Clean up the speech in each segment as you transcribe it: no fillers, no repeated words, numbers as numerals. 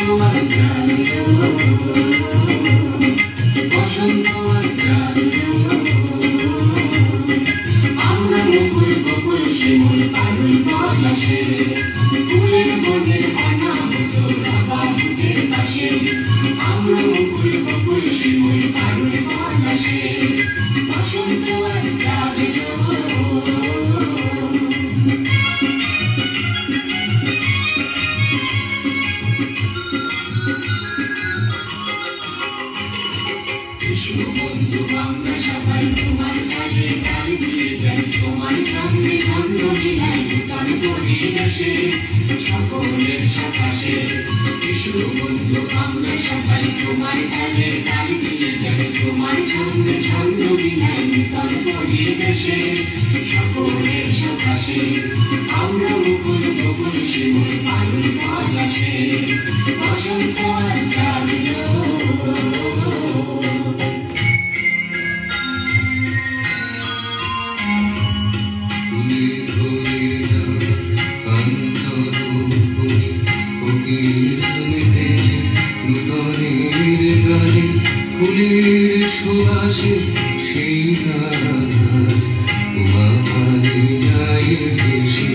আর জানলো বসন্ত আর জানলো আমরা মুকুল বকুল শিমুল পারুল পলাশে ফুলের বনের আনা হতো বাবুদের পাশে আমরা মুকুল বকুল শিমুল পারুল পলাশে বসন্ত আর জাগলো বন্ধু আমরা সবাই তোমার গালে গাল দিয়ে যাই তোমার ছন্দে ছন্দ মিলাই নূতন পরিবেশে সকলের সকাশে বিষ্ণু বন্ধু আমরা সবাই তোমার গালে গাল দিয়ে যাই তোমার ছন্দে ছন্দ মিলাই নূতন পরিবেশে সকলের সকাশে আমরা মুকুল বকুল শিমুল পারুল পলাশে বসন্ত আর জাগলো ফুলের সুবাসে সেই তোমাকে যাই ভেসে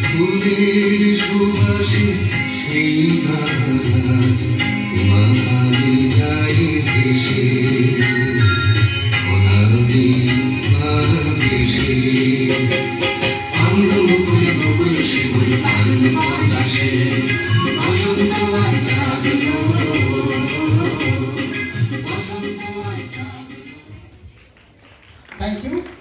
ফুলের সুবাসে সেই তোমাকে যাই ভেসে অনাদি দেশে আমরা মুকুল বকুল শিমুল পারুল পলাশে বসন্ত আর জাগলো Thank you.